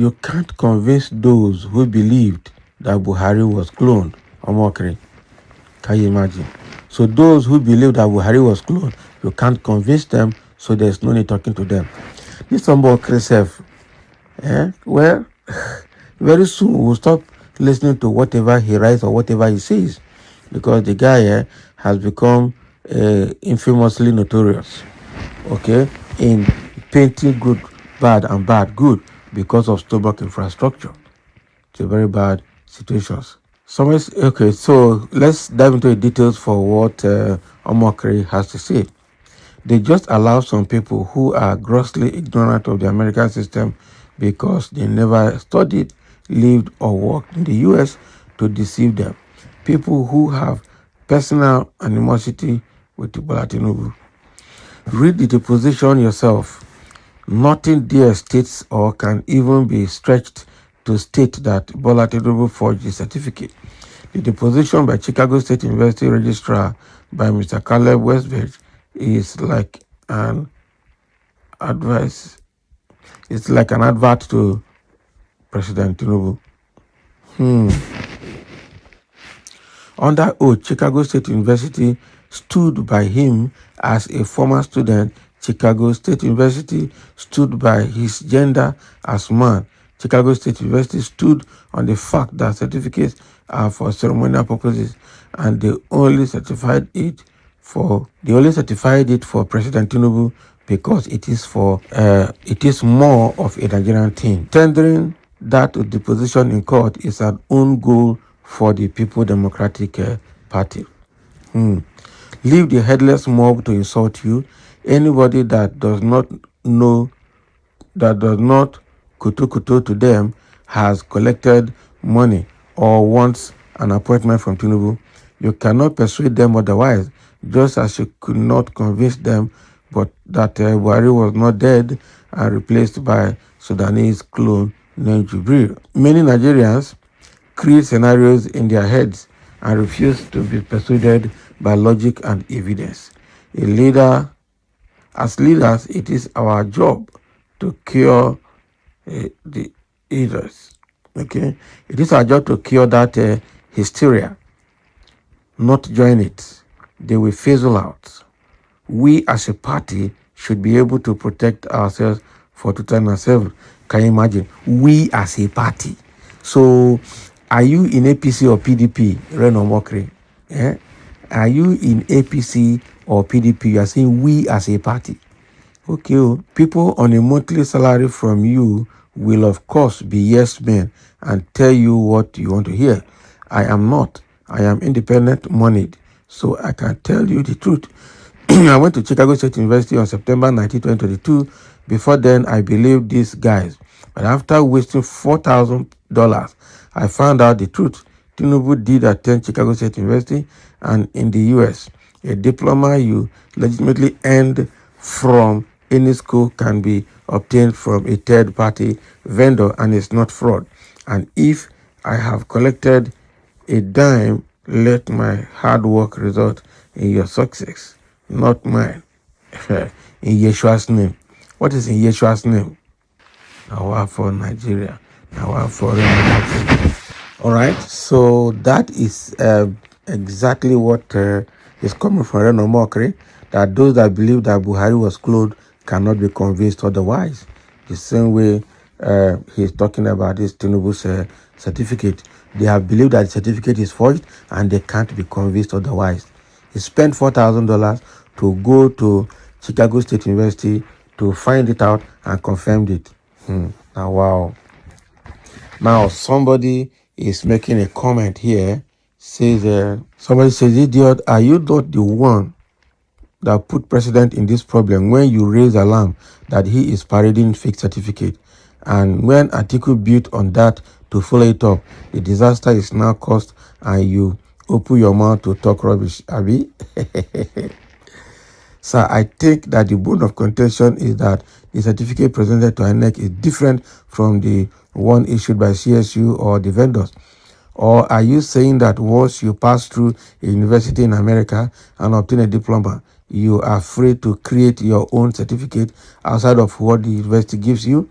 You can't convince those who believed that Buhari was cloned or mockery. Can you imagine? So those who believe that Buhari was cloned, you can't convince them, so there's no need talking to them. This somebody self, well, very soon we'll stop listening to whatever he writes or whatever he says, because the guy has become infamously notorious, okay, in painting good bad and bad good because of stomach infrastructure. It's a very bad situation. Okay, so let's dive into the details for what Omokri has to say. They just allow some people who are grossly ignorant of the American system because they never studied, lived, or worked in the US to deceive them. People who have personal animosity with Bola Tinubu. Read the deposition yourself. Nothing there states or can even be stretched to state that Bola Tinubu forged the certificate. The deposition by Chicago State University Registrar by Mr. Caleb Westbridge is like an advice. It's like an advert to President Tinubu. Under oath, Chicago State University stood by him as a former student. Chicago State University stood by his gender as man. Chicago State University stood on the fact that certificates are for ceremonial purposes, and they only certified it for President Tinubu because it is more of a Nigerian thing. Tendering that deposition in court is an own goal for the People Democratic Party. Leave the headless mob to insult you. Anybody that does not kutu to them has collected money or wants an appointment from Tinubu. You cannot persuade them otherwise, just as you could not convince them but that Buhari was not dead and replaced by Sudanese clone named Jubril. Many Nigerians create scenarios in their heads and refuse to be persuaded by logic and evidence. As leaders, it is our job to cure the haters. Okay, it is our job to cure that hysteria, not join it. They will fizzle out. We as a party should be able to protect ourselves for 2007. Can you imagine? We as a party. So, are you in APC or PDP, Reno Mokri? Are you in APC or PDP? You are saying we as a party. Okay, people on a monthly salary from you will of course be yes men and tell you what you want to hear. I am not. I am independent moneyed, so I can tell you the truth. I went to Chicago State University on September 19, 2022. Before then, I believed these guys. But after wasting $4,000, I found out the truth. Tinubu did attend Chicago State University, and in the US, a diploma you legitimately earned from any school can be obtained from a third-party vendor and is not fraud. And if I have collected a dime, let my hard work result in your success, not mine. In Yeshua's name. What is in Yeshua's name? Now for Nigeria. Now for all right. So that is exactly what is coming from Reno Mokri. That those that believe that Buhari was cloned cannot be convinced otherwise. The same way he's talking about this Tinubu's certificate. They have believed that the certificate is forged and they can't be convinced otherwise. He spent $4,000 to go to Chicago State University to find it out and confirmed it. Now, wow. Now, somebody is making a comment here. Somebody says, idiot, are you not the one that put president in this problem when you raise alarm that he is parading fake certificate? And when Atiku built on that to follow it up, the disaster is now caused and you open your mouth to talk rubbish, Abi? So I think that the bone of contention is that the certificate presented to INEC is different from the one issued by CSU or the vendors. Or are you saying that once you pass through a university in America and obtain a diploma, you are free to create your own certificate outside of what the university gives you?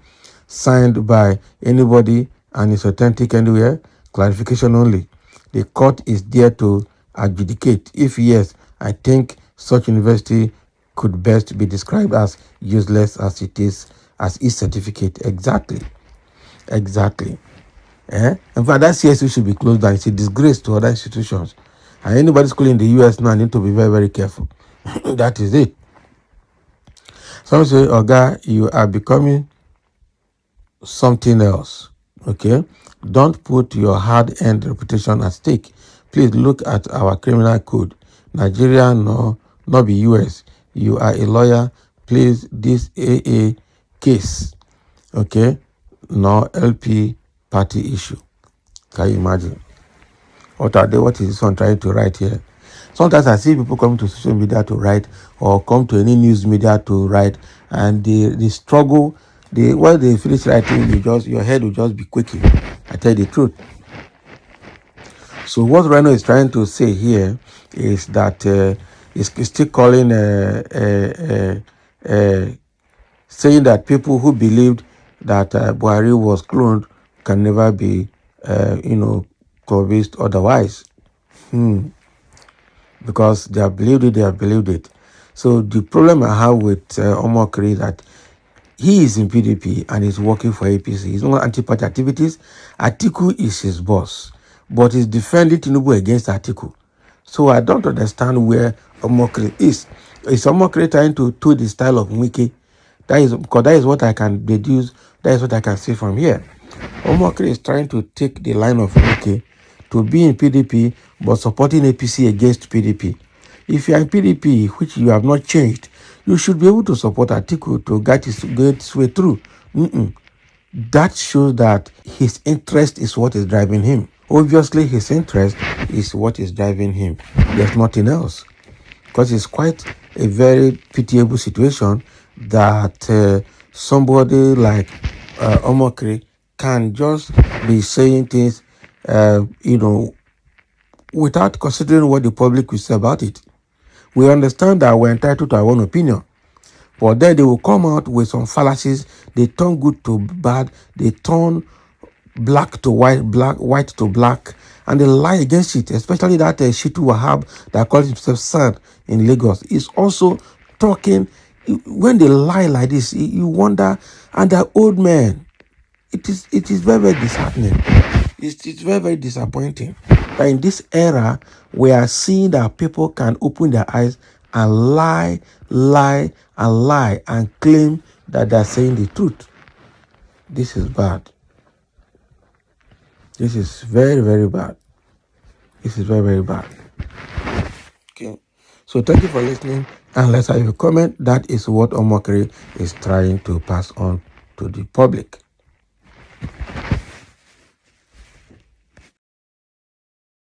signed by anybody and is authentic anywhere? Clarification only. The court is there to adjudicate. If yes, I think such university could best be described as useless as it is as its certificate. Exactly. Exactly. In fact, that CSU should be closed down. It's a disgrace to other institutions. And anybody school in the US now need to be very, very careful. That is it. Some say, Oga, you are becoming something else. Okay? Don't put your hard-earned reputation at stake. Please look at our criminal code. Nigeria, no, not be US. You are a lawyer. Please, this AA case, okay, no LP party issue. Can you imagine? What is this one trying to write here? Sometimes I see people come to social media to write or come to any news media to write, and the struggle, when they finish writing, your head will just be quaking. I tell you the truth. So what Reno is trying to say here is that he's still calling, saying that people who believed that Buhari was cloned can never be, convinced otherwise. Because they have believed it, they have believed it. So the problem I have with Omokri is that he is in PDP and is working for APC. He's not anti-party activities. Atiku is his boss, but he's defending Tinubu against Atiku. So I don't understand where Omokri is. Is Omokri trying to the style of Wike? That is because that is what I can deduce. That is what I can see from here. Omokri is trying to take the line of Wike to be in PDP but supporting APC against PDP. If you are in PDP, which you have not changed, you should be able to support Atiku to get his way through. That shows that his interest is what is driving him. Obviously, his interest is what is driving him. There's nothing else. Because it's quite a very pitiable situation that somebody like Omokri can just be saying things, without considering what the public will say about it. We understand that we're entitled to our own opinion. But then they will come out with some fallacies. They turn good to bad. They turn black to white, white to black. And they lie against it. Especially that Shitu Wahab that calls himself San in Lagos is also talking. When they lie like this, you wonder. And they're old men. It is very, very disheartening. It's very, very disappointing that in this era, we are seeing that people can open their eyes and lie and claim that they're saying the truth. This is bad. This is very, very bad. This is very, very bad. Okay. So thank you for listening. And let's have a comment. That is what Omokri is trying to pass on to the public.